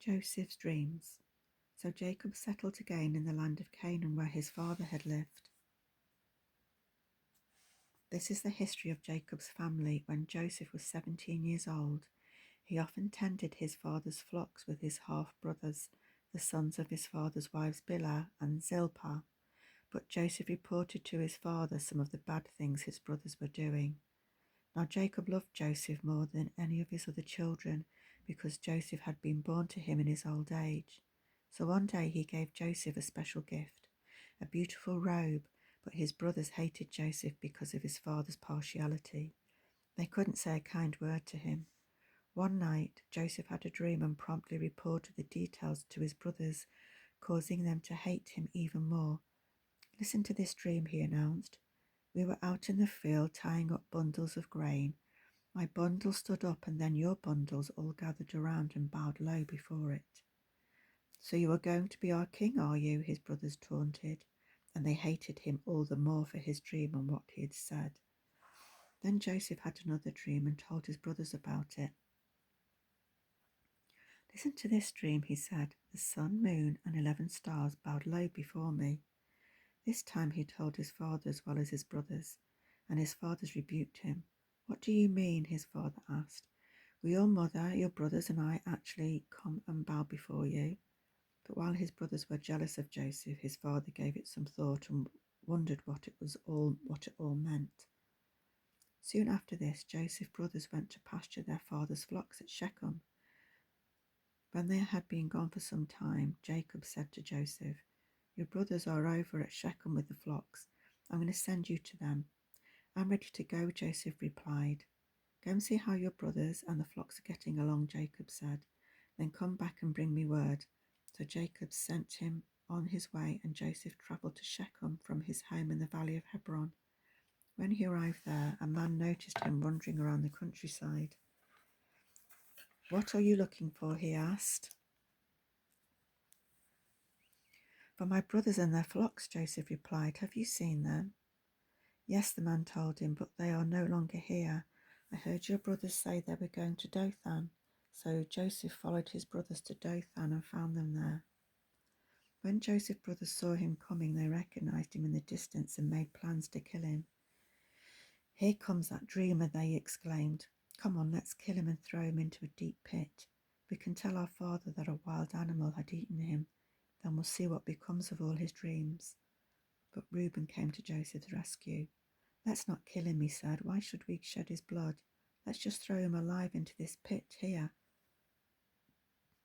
Joseph's dreams. So Jacob settled again in the land of Canaan where his father had lived. This is the history of Jacob's family. When Joseph was 17 years old, he often tended his father's flocks with his half-brothers, the sons of his father's wives Bilhah and Zilpah. But Joseph reported to his father some of the bad things his brothers were doing. Now Jacob loved Joseph more than any of his other children, because Joseph had been born to him in his old age. So one day he gave Joseph a special gift, a beautiful robe, but his brothers hated Joseph because of his father's partiality. They couldn't say a kind word to him. One night, Joseph had a dream and promptly reported the details to his brothers, causing them to hate him even more. Listen to this dream, he announced. We were out in the field tying up bundles of grain. My bundle stood up, and then your bundles all gathered around and bowed low before it. So you are going to be our king, are you? His brothers taunted, and they hated him all the more for his dream and what he had said. Then Joseph had another dream and told his brothers about it. Listen to this dream, he said. The sun, moon, and 11 stars bowed low before me. This time he told his father as well as his brothers, and his fathers rebuked him. What do you mean? His father asked. Will your mother, your brothers, and I actually come and bow before you? But while his brothers were jealous of Joseph, his father gave it some thought and wondered what it all meant. Soon after this, Joseph's brothers went to pasture their father's flocks at Shechem. When they had been gone for some time, Jacob said to Joseph, Your brothers are over at Shechem with the flocks. I'm going to send you to them. I'm ready to go, Joseph replied. Go and see how your brothers and the flocks are getting along, Jacob said. Then come back and bring me word. So Jacob sent him on his way, and Joseph travelled to Shechem from his home in the valley of Hebron. When he arrived there, a man noticed him wandering around the countryside. What are you looking for? He asked. For my brothers and their flocks, Joseph replied. Have you seen them? Yes, the man told him, but they are no longer here. I heard your brothers say they were going to Dothan. So Joseph followed his brothers to Dothan and found them there. When Joseph's brothers saw him coming, they recognized him in the distance and made plans to kill him. Here comes that dreamer, they exclaimed. Come on, let's kill him and throw him into a deep pit. We can tell our father that a wild animal had eaten him. Then we'll see what becomes of all his dreams. But Reuben came to Joseph's rescue. Let's not kill him, he said. Why should we shed his blood? Let's just throw him alive into this pit here.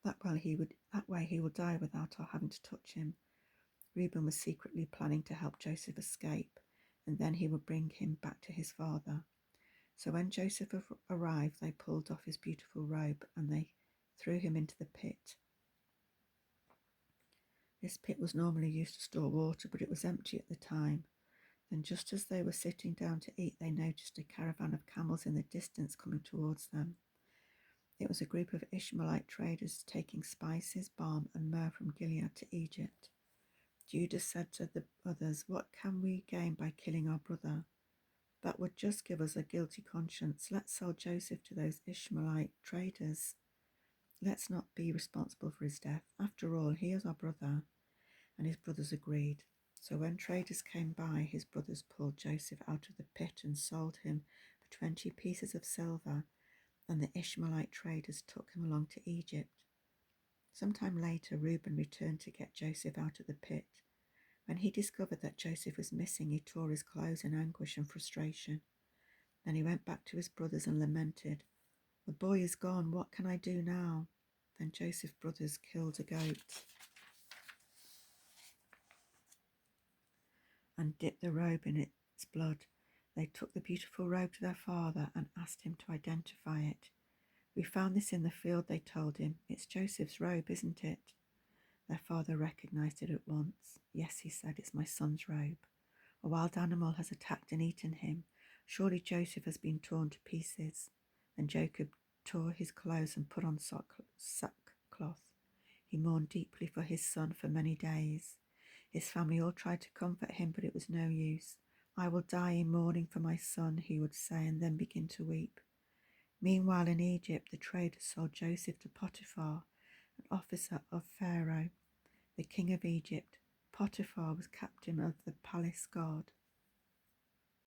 That way he will die without our having to touch him. Reuben was secretly planning to help Joseph escape, and then he would bring him back to his father. So when Joseph arrived, they pulled off his beautiful robe and they threw him into the pit. This pit was normally used to store water, but it was empty at the time. Then just as they were sitting down to eat, they noticed a caravan of camels in the distance coming towards them. It was a group of Ishmaelite traders taking spices, balm, and myrrh from Gilead to Egypt. Judah said to the others, What can we gain by killing our brother? That would just give us a guilty conscience. Let's sell Joseph to those Ishmaelite traders. Let's not be responsible for his death. After all, he is our brother. And his brothers agreed. So when traders came by, his brothers pulled Joseph out of the pit and sold him for 20 pieces of silver, and the Ishmaelite traders took him along to Egypt. Sometime later, Reuben returned to get Joseph out of the pit. When he discovered that Joseph was missing, he tore his clothes in anguish and frustration. Then he went back to his brothers and lamented, The boy is gone, what can I do now? Then Joseph's brothers killed a goat and dipped the robe in its blood. They took the beautiful robe to their father and asked him to identify it. We found this in the field, they told him. It's Joseph's robe, isn't it? Their father recognized it at once. Yes, he said, it's my son's robe. A wild animal has attacked and eaten him. Surely Joseph has been torn to pieces. Then Jacob tore his clothes and put on sackcloth. He mourned deeply for his son for many days. His family all tried to comfort him, but it was no use. I will die in mourning for my son, he would say, and then begin to weep. Meanwhile in Egypt, the traders sold Joseph to Potiphar, an officer of Pharaoh, the king of Egypt. Potiphar was captain of the palace guard.